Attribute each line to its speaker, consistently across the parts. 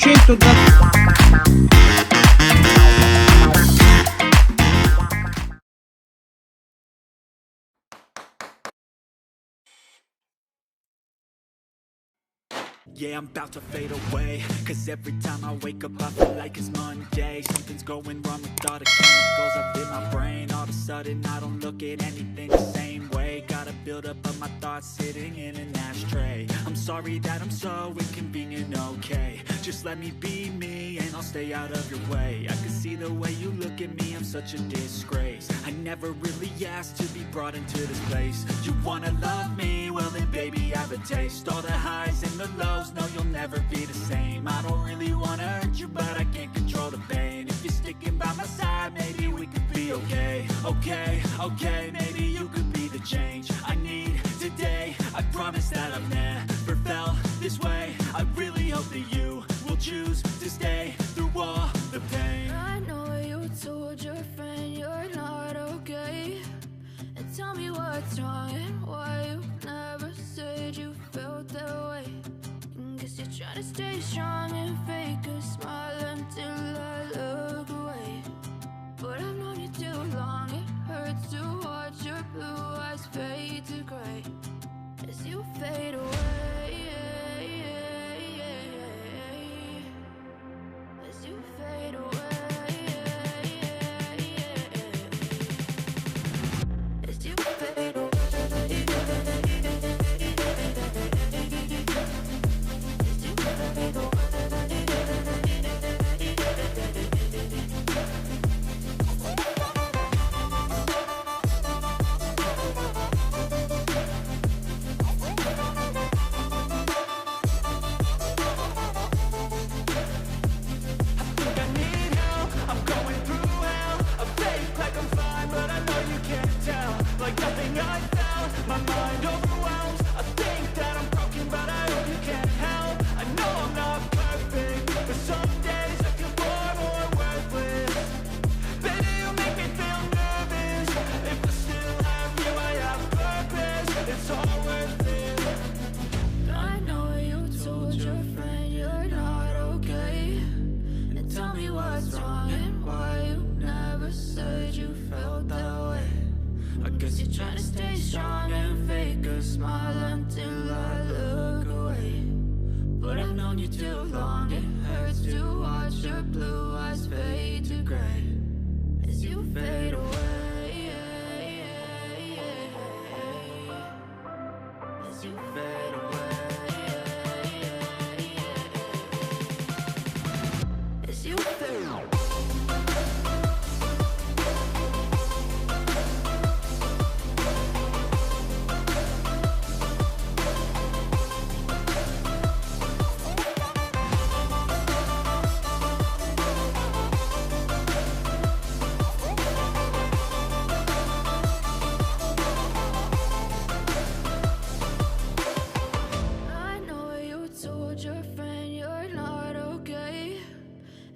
Speaker 1: Yeah, I'm about to fade away, cause every time I wake up I feel like it's Monday. Something's going wrong with all the chemicals up in my brain. All of a sudden I don't look at anything the same way. Gotta build up of my thoughts sitting in an ashtray. I'm sorry that I'm so inconvenient, okay. Just let me be me and I'll stay out of your way. I can see the way you look at me, I'm such a disgrace. I never really asked to be brought into this place. You wanna love me? Well then baby, have a taste. All the highs and the lows, no you'll never be the same. I don't really wanna hurt you, but I can't control the pain. If you're sticking by my side, maybe we could be okay. Okay, maybe you could be the change I need today. I promise that I've never felt this way. I really hope that you will choose to stay through all the pain.
Speaker 2: I know you told your friend you're not okay, and tell me what's wrong and why you never said you felt that way. Guess you're trying to stay strong and fake a smile until I look away. But I've known you too long, it hurts to watch your blue eyes fade to gray as you fade away. As you fade away. As you fade away.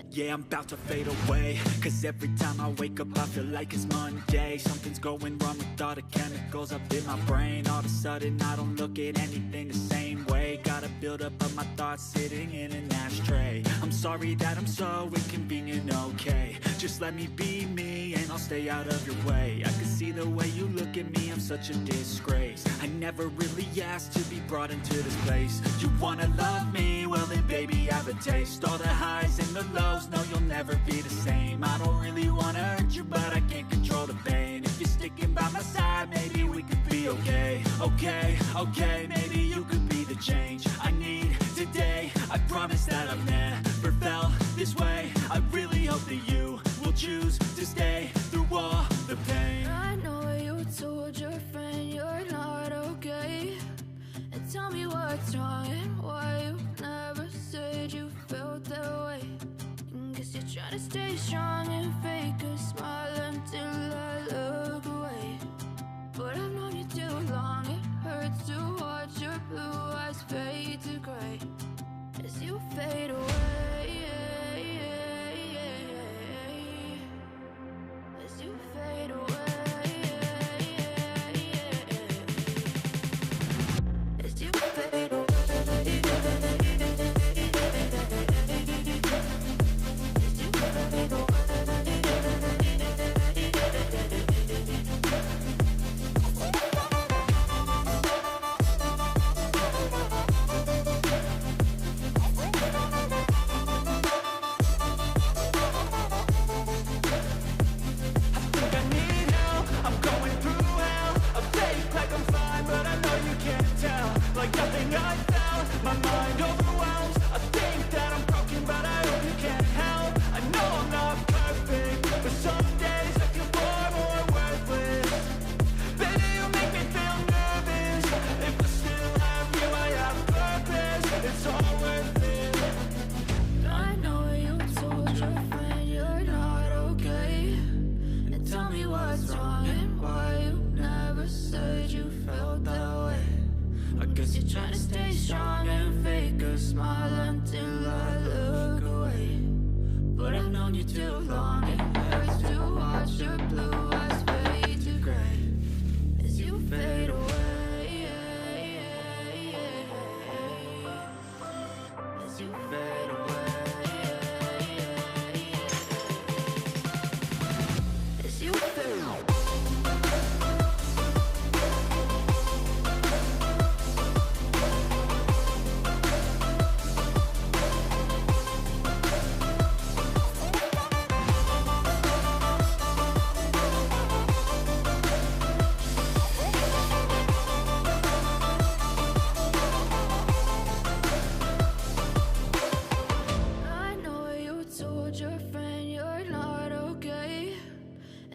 Speaker 1: Yeah, I'm about to fade away, cause every time I wake up I feel like it's Monday. Something's going wrong with all the chemicals up in my brain. All of a sudden I don't look at anything the same way. Gotta build up of my thoughts sitting in an ashtray. I'm sorry that I'm so inconvenient, okay. Just let me be me and I'll stay out of your way. I can see the way you look at me, I'm such a disgrace. I never really asked to be brought into this place. You wanna love me? Well then baby, have a taste. All the highs and the lows, no you'll never be the same. I don't really wanna hurt you, but I can't control the pain. If you're sticking by my side, maybe we could be okay. Okay, maybe you could be the change I need today. I promise that I've never felt this way. I really hope that you will choose to stay through all the pain.
Speaker 2: I know you told your friend you're not okay, and tell me what's wrong and why you never said you felt that way. Guess you're trying to stay strong and fake a smile until I look away. But I've known you too long, it hurts to watch your blue eyes fade to gray as you fade away. As you fade away. As you fade away. I've known you too long. It hurts to watch your blue eyes fade to gray as you fade away. As you fade away. As you fade away.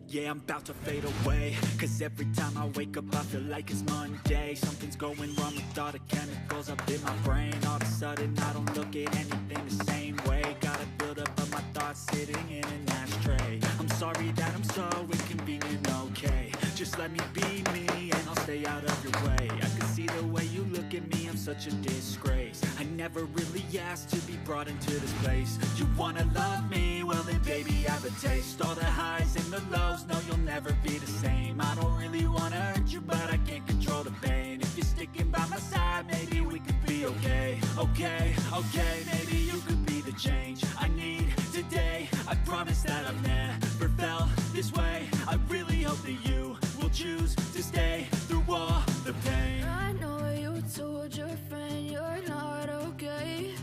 Speaker 1: Yeah, I'm about to fade away, cause every time I wake up I feel like it's Monday. Something's going wrong with all the chemicals up in my brain. All of a sudden I don't look at anything the same way. Gotta build up of my thoughts sitting in an ashtray. I'm sorry that I'm so inconvenient, okay. Just let me be me and I'll stay out of your way. I can see the way you look at me, I'm such a disgrace. I never really asked to be brought into this place. You wanna love me? Well then baby I have a taste. All the highs and the lows, no you'll never be the same. I don't really wanna hurt you but I can't control the pain. If you're sticking by my side maybe we could be okay. Okay, okay, maybe you could be the change I need today. I promise that I've never felt this way. I really hope that you will choose to stay through all the pain.
Speaker 2: I know you told your friend you're not okay,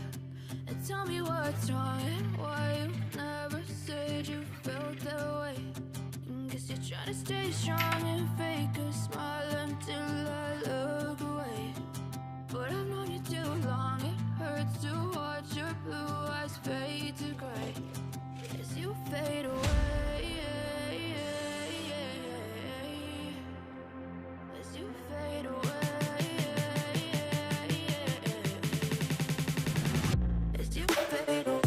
Speaker 2: and tell me what's wrong and why you never said you felt that way. Guess you're trying to stay strong and fake a smile until I look away. But I've known you too long, it hurts to watch your blue eyes fade to gray as you fade away. As you fade away. As you fade away.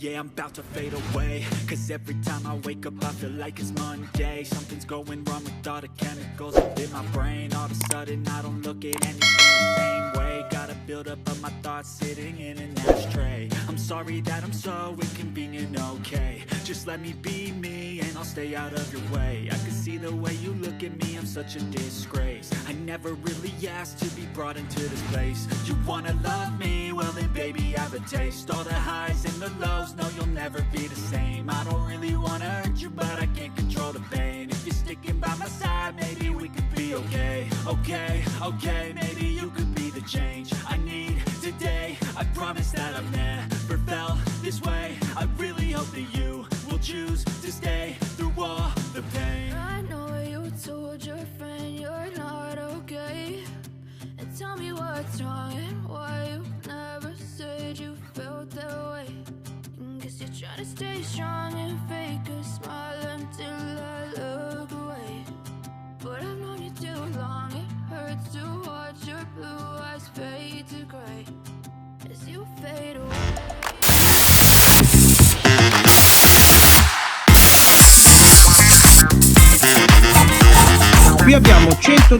Speaker 1: Yeah, I'm about to fade away, cause every time I wake up I feel like it's Monday. Something's going wrong with all the chemicals up in my brain. All of a sudden I don't look at anything the same way. Gotta build up of my thoughts sitting in an ashtray. I'm sorry that I'm so inconvenient, okay. Just let me be me and I'll stay out of your way. I can see the way you look at me, I'm such a disgrace. I never really asked to be brought into this place. You wanna love me? Well then baby I have a taste. All the highs and the lows, no you'll never be the same. I don't really wanna hurt you but I can't control the pain. If you're sticking by my side maybe we could be okay. Okay, okay, maybe you could be the change I need today. I promise that I've never felt this way. I really hope that you will choose to stay through all the pain.
Speaker 2: I know you told your friend you're not okay, to stay strong and fake a smile until I look away. But I've known you too long, it hurts to watch your blue eyes fade to gray as you fade away.
Speaker 3: Qui abbiamo 100